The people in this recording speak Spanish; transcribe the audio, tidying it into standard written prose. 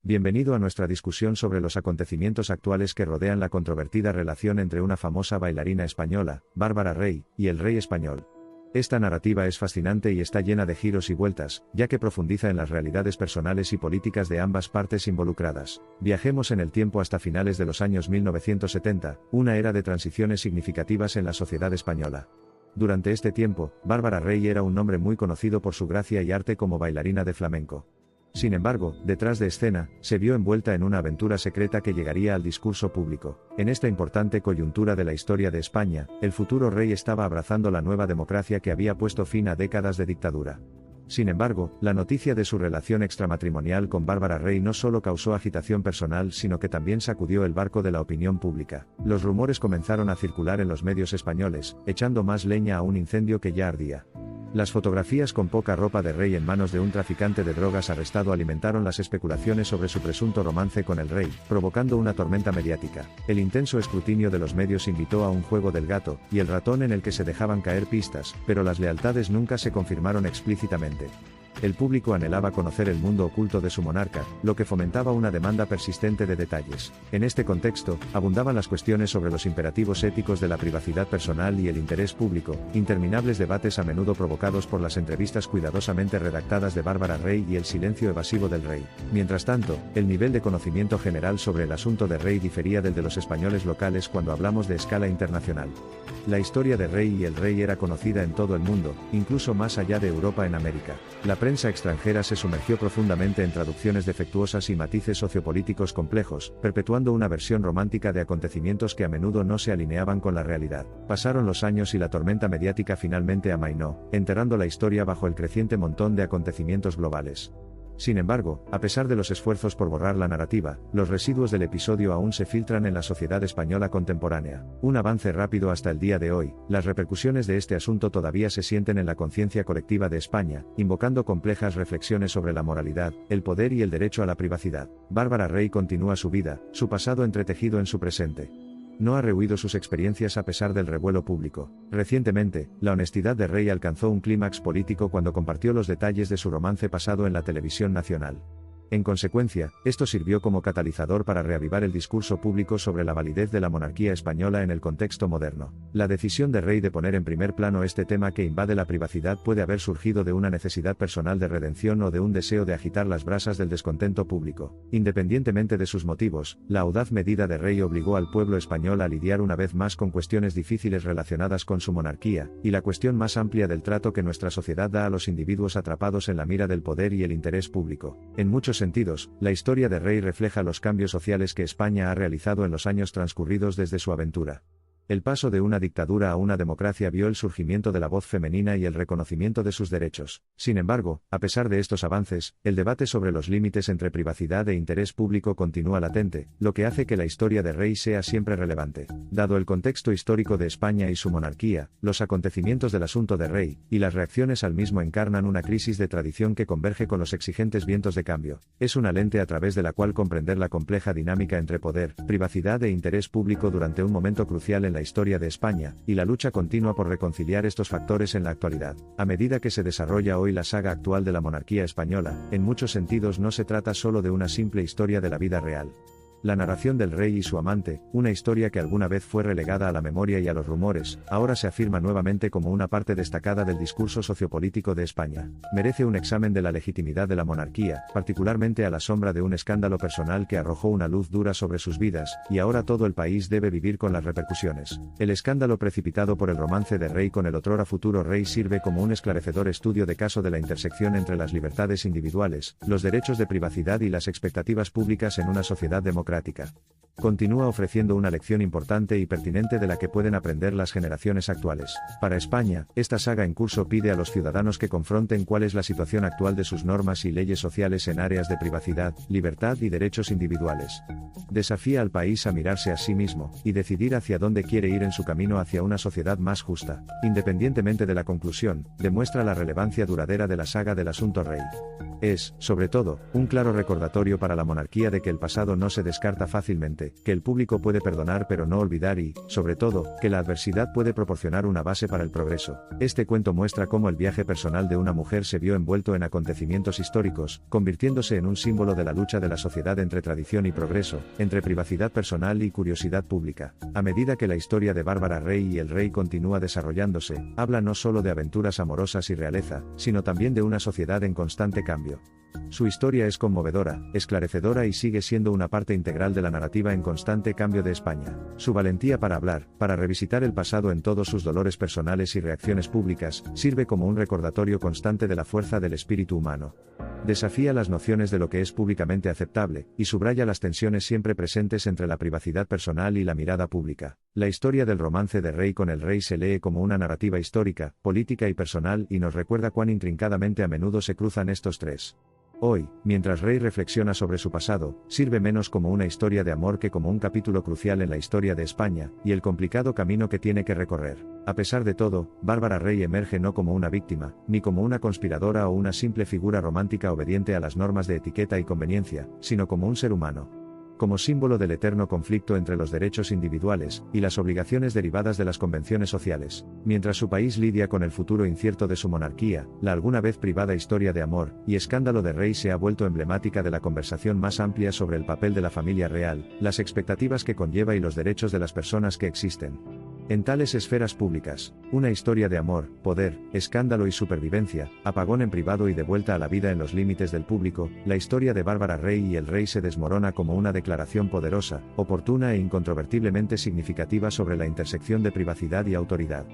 Bienvenido a nuestra discusión sobre los acontecimientos actuales que rodean la controvertida relación entre una famosa bailarina española, Bárbara Rey, y el rey español. Esta narrativa es fascinante y está llena de giros y vueltas, ya que profundiza en las realidades personales y políticas de ambas partes involucradas. Viajemos en el tiempo hasta finales de los años 1970, una era de transiciones significativas en la sociedad española. Durante este tiempo, Bárbara Rey era un nombre muy conocido por su gracia y arte como bailarina de flamenco. Sin embargo, detrás de escena, se vio envuelta en una aventura secreta que llegaría al discurso público. En esta importante coyuntura de la historia de España, el futuro rey estaba abrazando la nueva democracia que había puesto fin a décadas de dictadura. Sin embargo, la noticia de su relación extramatrimonial con Bárbara Rey no solo causó agitación personal, sino que también sacudió el barco de la opinión pública. Los rumores comenzaron a circular en los medios españoles, echando más leña a un incendio que ya ardía. Las fotografías con poca ropa de Rey en manos de un traficante de drogas arrestado alimentaron las especulaciones sobre su presunto romance con el rey, provocando una tormenta mediática. El intenso escrutinio de los medios invitó a un juego del gato y el ratón en el que se dejaban caer pistas, pero las lealtades nunca se confirmaron explícitamente. El público anhelaba conocer el mundo oculto de su monarca, lo que fomentaba una demanda persistente de detalles. En este contexto, abundaban las cuestiones sobre los imperativos éticos de la privacidad personal y el interés público, interminables debates a menudo provocados por las entrevistas cuidadosamente redactadas de Bárbara Rey y el silencio evasivo del rey. Mientras tanto, el nivel de conocimiento general sobre el asunto de Rey difería del de los españoles locales cuando hablamos de escala internacional. La historia de Rey y el rey era conocida en todo el mundo, incluso más allá de Europa en América. La prensa extranjera se sumergió profundamente en traducciones defectuosas y matices sociopolíticos complejos, perpetuando una versión romántica de acontecimientos que a menudo no se alineaban con la realidad. Pasaron los años y la tormenta mediática finalmente amainó, enterrando la historia bajo el creciente montón de acontecimientos globales. Sin embargo, a pesar de los esfuerzos por borrar la narrativa, los residuos del episodio aún se filtran en la sociedad española contemporánea. Un avance rápido hasta el día de hoy, las repercusiones de este asunto todavía se sienten en la conciencia colectiva de España, invocando complejas reflexiones sobre la moralidad, el poder y el derecho a la privacidad. Bárbara Rey continúa su vida, su pasado entretejido en su presente. No ha rehuido sus experiencias a pesar del revuelo público. Recientemente, la honestidad de Rey alcanzó un clímax político cuando compartió los detalles de su romance pasado en la televisión nacional. En consecuencia, esto sirvió como catalizador para reavivar el discurso público sobre la validez de la monarquía española en el contexto moderno. La decisión de Rey de poner en primer plano este tema que invade la privacidad puede haber surgido de una necesidad personal de redención o de un deseo de agitar las brasas del descontento público. Independientemente de sus motivos, la audaz medida de Rey obligó al pueblo español a lidiar una vez más con cuestiones difíciles relacionadas con su monarquía, y la cuestión más amplia del trato que nuestra sociedad da a los individuos atrapados en la mira del poder y el interés público. En muchos sentidos, la historia de Rey refleja los cambios sociales que España ha realizado en los años transcurridos desde su aventura. El paso de una dictadura a una democracia vio el surgimiento de la voz femenina y el reconocimiento de sus derechos. Sin embargo, a pesar de estos avances, el debate sobre los límites entre privacidad e interés público continúa latente, lo que hace que la historia de Rey sea siempre relevante. Dado el contexto histórico de España y su monarquía, los acontecimientos del asunto de Rey, y las reacciones al mismo encarnan una crisis de tradición que converge con los exigentes vientos de cambio. Es una lente a través de la cual comprender la compleja dinámica entre poder, privacidad e interés público durante un momento crucial en la historia de España, y la lucha continua por reconciliar estos factores en la actualidad. A medida que se desarrolla hoy la saga actual de la monarquía española, en muchos sentidos no se trata solo de una simple historia de la vida real. La narración del rey y su amante, una historia que alguna vez fue relegada a la memoria y a los rumores, ahora se afirma nuevamente como una parte destacada del discurso sociopolítico de España. Merece un examen de la legitimidad de la monarquía, particularmente a la sombra de un escándalo personal que arrojó una luz dura sobre sus vidas, y ahora todo el país debe vivir con las repercusiones. El escándalo precipitado por el romance de Rey con el otrora futuro rey sirve como un esclarecedor estudio de caso de la intersección entre las libertades individuales, los derechos de privacidad y las expectativas públicas en una sociedad democrática. Continúa ofreciendo una lección importante y pertinente de la que pueden aprender las generaciones actuales. Para España, esta saga en curso pide a los ciudadanos que confronten cuál es la situación actual de sus normas y leyes sociales en áreas de privacidad, libertad y derechos individuales. Desafía al país a mirarse a sí mismo, y decidir hacia dónde quiere ir en su camino hacia una sociedad más justa. Independientemente de la conclusión, demuestra la relevancia duradera de la saga del asunto Rey. Es, sobre todo, un claro recordatorio para la monarquía de que el pasado no se descarta fácilmente, romance, que el público puede perdonar pero no olvidar y, sobre todo, que la adversidad puede proporcionar una base para el progreso. Este cuento muestra cómo el viaje personal de una mujer se vio envuelto en acontecimientos históricos, convirtiéndose en un símbolo de la lucha de la sociedad entre tradición y progreso, entre privacidad personal y curiosidad pública. A medida que la historia de Bárbara Rey y el rey continúa desarrollándose, habla no solo de aventuras amorosas y realeza, sino también de una sociedad en constante cambio. Su historia es conmovedora, esclarecedora y sigue siendo una parte integral de la narrativa en constante cambio de España. Su valentía para hablar, para revisitar el pasado en todos sus dolores personales y reacciones públicas, sirve como un recordatorio constante de la fuerza del espíritu humano. Desafía las nociones de lo que es públicamente aceptable, y subraya las tensiones siempre presentes entre la privacidad personal y la mirada pública. La historia del romance de Rey con el rey se lee como una narrativa histórica, política y personal y nos recuerda cuán intrincadamente a menudo se cruzan estos tres. Hoy, mientras Rey reflexiona sobre su pasado, sirve menos como una historia de amor que como un capítulo crucial en la historia de España, y el complicado camino que tiene que recorrer. A pesar de todo, Bárbara Rey emerge no como una víctima, ni como una conspiradora o una simple figura romántica obediente a las normas de etiqueta y conveniencia, sino como un ser humano. Como símbolo del eterno conflicto entre los derechos individuales y las obligaciones derivadas de las convenciones sociales. Mientras su país lidia con el futuro incierto de su monarquía, la alguna vez privada historia de amor y escándalo de Rey se ha vuelto emblemática de la conversación más amplia sobre el papel de la familia real, las expectativas que conlleva y los derechos de las personas que existen en tales esferas públicas. Una historia de amor, poder, escándalo y supervivencia, apagón en privado y de vuelta a la vida en los límites del público. La historia de Bárbara Rey y el rey se desmorona como una declaración poderosa, oportuna e incontrovertiblemente significativa sobre la intersección de privacidad y autoridad.